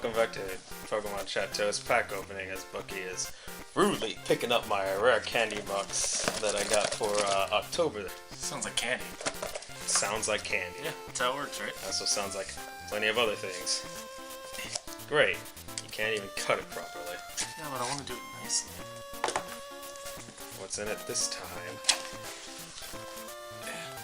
welcome back to Pokemon Chat-eau's pack opening as Bucky is rudely picking up my rare candy box that I got for October. Sounds like candy. Sounds like candy. Yeah, that's how it works, right? Also sounds like plenty of other things. Great. You can't even cut it properly. Yeah, but I want to do it nicely. What's in it this time?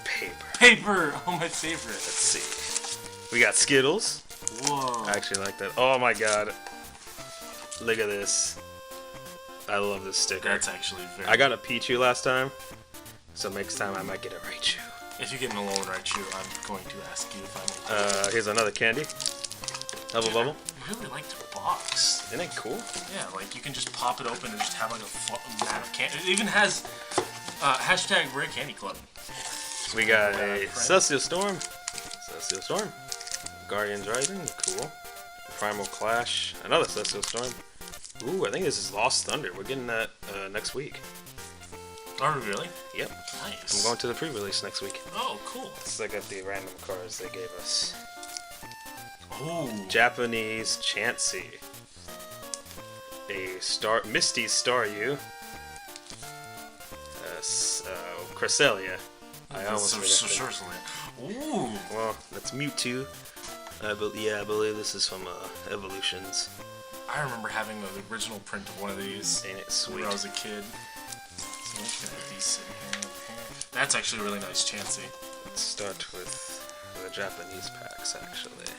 Paper. Paper! Oh, my favorite. Let's see. We got Skittles. Whoa. I actually like that. Oh my god. Look at this. I love this sticker. That's actually very... I got a Pichu last time, so next time I might get a Raichu. If you get an Alolan Raichu, I'm going to ask you if I may. Here's another candy. Double bubble. I really like the box. Isn't it cool? Yeah, like you can just pop it open and just have like a mat of candy. It even has hashtag Rare Candy Club. We got a Celestial Storm. Celestial Storm. Guardians Rising. Cool. Primal Clash. Another Celestial Storm. Ooh, I think this is Lost Thunder. We're getting that next week. Are we really? Yep. Nice. I'm going to the pre-release next week. Oh, cool. So I got the random cards they gave us. Oh. Japanese Chansey. A Misty Staryu. Cresselia. I almost forgot that. Ooh. Well, that's Mewtwo. I believe this is from Evolutions. I remember having the original print of one of these. Ain't it sweet? When I was a kid. So let's get these sitting here. That's actually a really nice Chansey. Let's start with the Japanese packs, actually.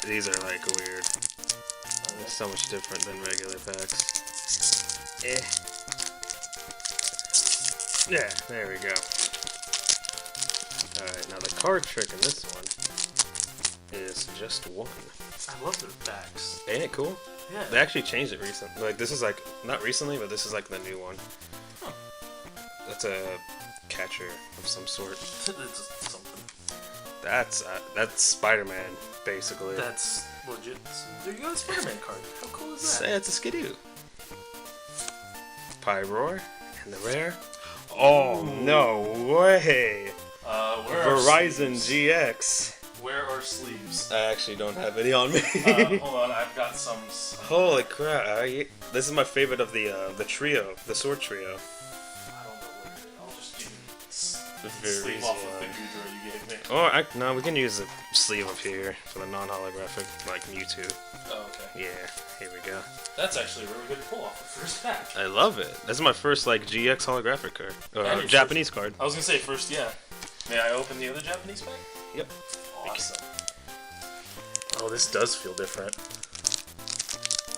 These are like weird. They're so much different than regular packs. Yeah, there we go. Alright, now the card trick in this one is just one. I love their backs. Ain't it cool? Yeah. They actually changed it recently. Like, this is like, not recently, but this is like the new one. Huh. That's a catcher of some sort. It's something. That's Spider-Man, basically. That's legit. There you go, a Spider-Man card. How cool is that? It's a Skidoo. Pyroar, and the rare. Oh, no way! Verizon GX. Where are sleeves? I actually don't have any on me. Hold on, I've got some. Holy crap! This is my favorite of the trio, the sword trio. I don't know where it is. I'll just give you the Very sleeve easy off of one. the Goodra you gave me. Oh, no, we can use the sleeve up here for the non-holographic, like Mewtwo. Oh, okay. Yeah, here we go. That's actually a really good pull off the first pack. I love it. This is my first like GX holographic card, or Japanese card. I was gonna say first, yeah. May I open the other Japanese pack? Yep. Awesome. Oh, this does feel different.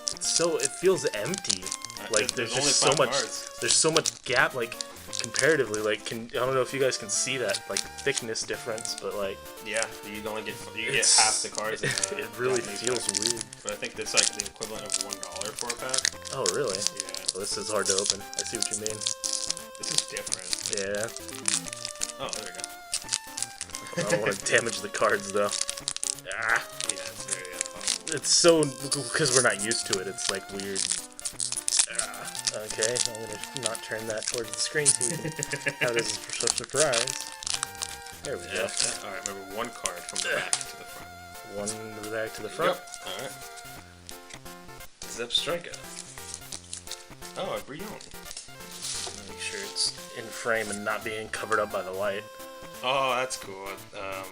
It feels empty. Like there's just so much. Cards. There's so much gap. Like comparatively, like I don't know if you guys can see that like thickness difference, but like Yeah, you get half the cards. In the it really Japanese feels pack. weird. But I think that's like the equivalent of $1 for a pack. Oh really? Yeah. Well, this is hard to open. I see what you mean. This is different. Yeah. Oh, there we go. I don't want to damage the cards though. Ah. Yeah, it's very It's so because we're not used to it. It's like weird. Okay, I'm gonna not turn that towards the screen so we can have this for surprise. There we go. Alright, remember one card from the back to the front. One to the back to the front. Yep. Alright. Zepstrika. Oh, a Brion. Make sure it's in frame and not being covered up by the light. Oh, that's cool. I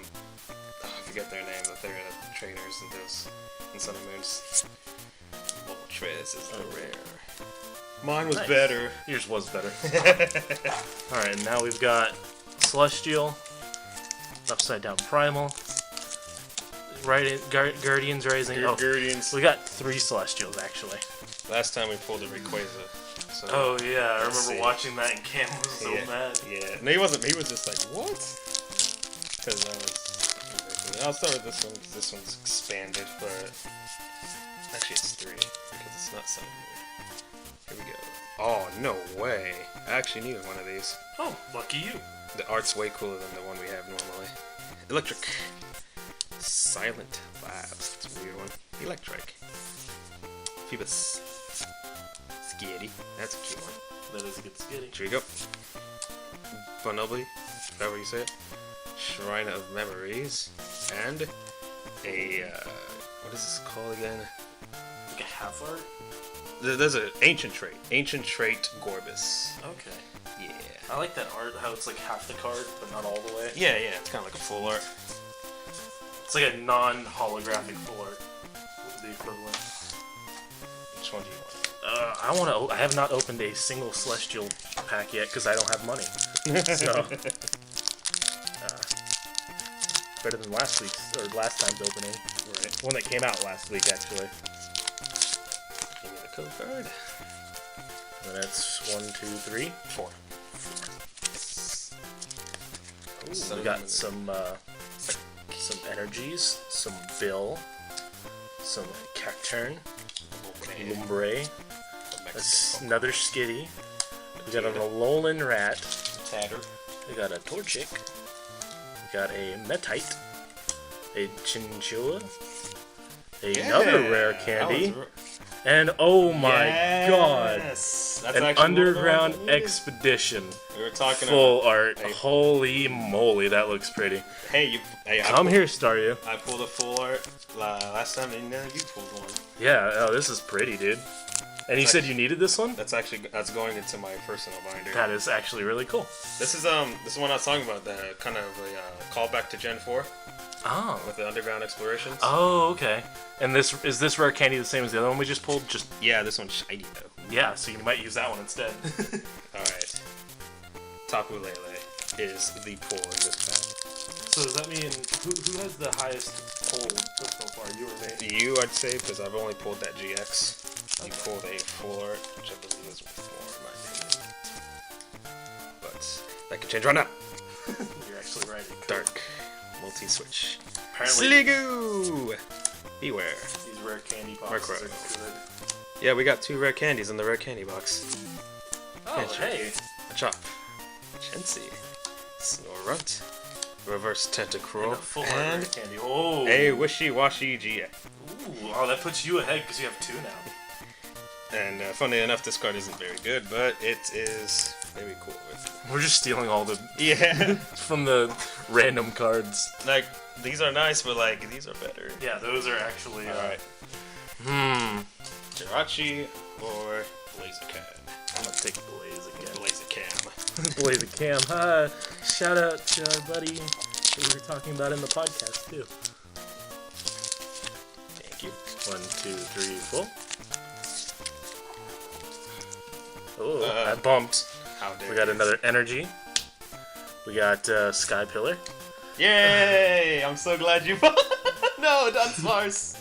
forget their name, but they're trainers in Sun and Moon's. Moltres is the rare. Mine was better. Yours was better. Alright, now we've got Celestial, Upside Down Primal, Guardians Rising. Guardians. We got 3 Celestials actually. Last time we pulled a Rayquaza. So oh yeah, I remember watching that and Cam was so mad. Yeah. No, he wasn't. He was just like, what? Because I'll start with this one because this one's expanded, but actually it's 3 because it's not Sun and Moon. Here we go. Oh, no way. I actually needed one of these. Oh, lucky you. The art's way cooler than the one we have normally. Electric. Silent Labs. That's a weird one. Electric. Phoebus. Skitty. That's a cute one. That is a good skitty. Here we go. Bunnelby. Is that what you say it? Shrine of Memories. And a what is this called again? Like a half art? There's an ancient trait Gorbis. Okay. Yeah. I like that art, how it's like half the card, but not all the way. Yeah, it's kind of like a full art. It's like a non-holographic full art. What's the equivalent? Which one do you want? I have not opened a single Celestial pack yet because I don't have money. So, better than last time's opening. Right. One that came out last week, actually. Give me the code card. And that's 1, 2, 3, 4. Ooh, we got some energies, some Bill, some Cacturn, Lumbre, another Skitty. We got an Alolan Rat. Tatter. We got a Torchic. We got a Metite. A Chinchilla. Another rare candy. And oh my god! That's an Underground Expedition. We were talking full art. Hey. Holy moly, that looks pretty. Hey, come here, Staryu. I pulled a full art last time, and you pulled one. Yeah, oh, this is pretty, dude. And you said you needed this one? That's going into my personal binder. That is actually really cool. This is one I was talking about, the kind of a callback to Gen 4. Oh. With the Underground Explorations. Oh, okay. And is this rare candy the same as the other one we just pulled? Yeah, this one's shiny though. Yeah, so you might use that one instead. Alright. Tapu Lele is the pull in this pack. So does that mean who has the highest pull so far? You or me? You, I'd say, because I've only pulled that GX. You pulled a full art, which I believe is 4 in my opinion. But that could change right now. You're actually right. Dark. Multi-switch. Apparently, Sliggoo! Beware. These rare candy boxes are good. Yeah, we got 2 rare candies in the rare candy box. Oh, hey! Chop. Chansey. Snorunt. Reverse Tentacruel. And candy. Oh. A Wishy-Washy GX. Ooh, oh, that puts you ahead because you have 2 now. And funny enough, this card isn't very good, but it is very cool. We're just stealing all the from the random cards. Like, these are nice, but like these are better. Yeah, those are actually alright. Jirachi or Blaziken? I'm gonna take Blaziken. Blaziken. Blaziken. Shout out to our buddy that we were talking about in the podcast too. Thank you. 1, 2, 3, 4. Oh, that bumped. How dare we got another energy. We got Sky Pillar. Yay! I'm so glad you No, Dunsparce!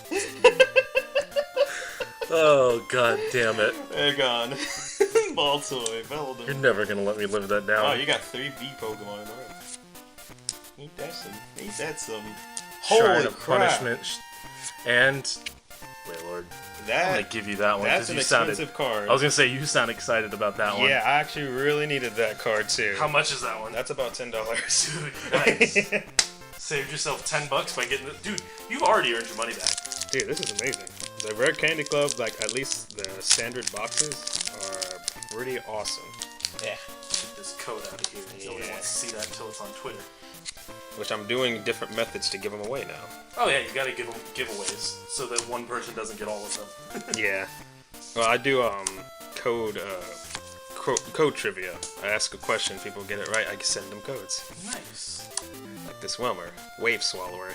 Oh, god damn it. They're gone. Baltoy, Beldum. You're never gonna let me live that down. Oh, you got 3 B Pokemon. Ain't that some... Holy crap. Punishment. And... Wailord. I'm gonna give you that one. That's an expensive card. I was gonna say, you sound excited about that one. Yeah, I actually really needed that card too. How much is that one? That's about $10. Dude, nice. Saved yourself $10 by getting it. Dude, you've already earned your money back. Dude, this is amazing. The Rare Candy Club, like at least the standard boxes, are pretty awesome. Yeah. Get this code out of here. Nobody wants to see that until it's on Twitter. Which I'm doing different methods to give them away now. Oh yeah, you gotta give them giveaways so that one person doesn't get all of them. Yeah. Well, I do code trivia. I ask a question, people get it right, I can send them codes. Nice. Like this Whelmer, Wave Swallower.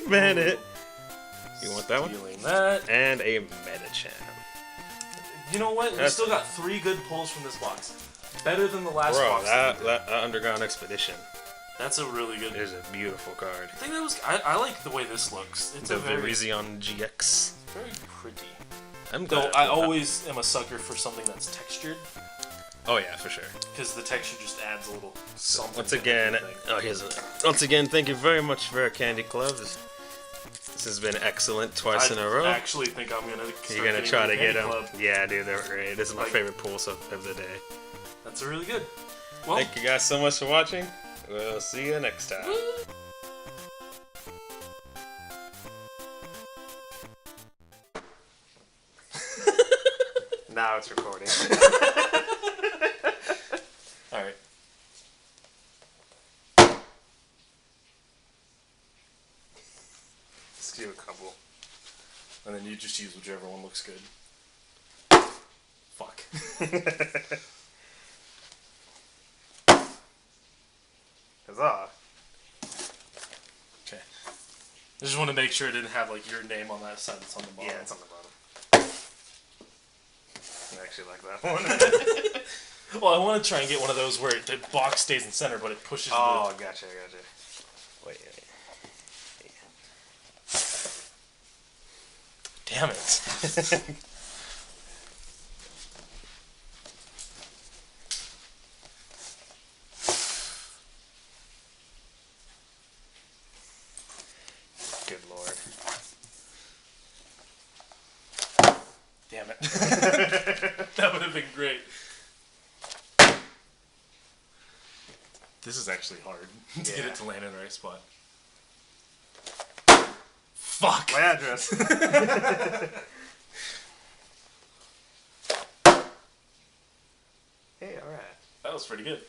Bennett. You want that one? Stealing that. And a Medicham. You know what? We still got 3 good pulls from this box. Better than the last box. That Underground Expedition. That's a really good. It is a beautiful card. I think that was. I like the way this looks. It's the a very Virizion GX. Very pretty. Though I always am a sucker for something that's textured. Oh yeah, for sure. Because the texture just adds a little something. Once again, thank you very much for our Candy Club. This has been excellent twice in a row. I actually think I'm gonna. You're gonna try to get them. Club. Yeah, dude, they're great. This is my favorite pulls of the day. That's really good. Well, thank you guys so much for watching. We'll see you next time. Now it's recording. All right. do a couple. And then you just use whichever one looks good. Fuck. Huzzah. Okay. I just want to make sure it didn't have like your name on that side that's on the bottom. Yeah, it's on the bottom. I actually like that one. Well, I want to try and get one of those where the box stays in center, but it pushes Oh, gotcha. Wait. Damn it. Good lord. Damn it. That would have been great. This is actually hard to get it to land in the right spot. Fuck! My address. Hey, alright. That was pretty good.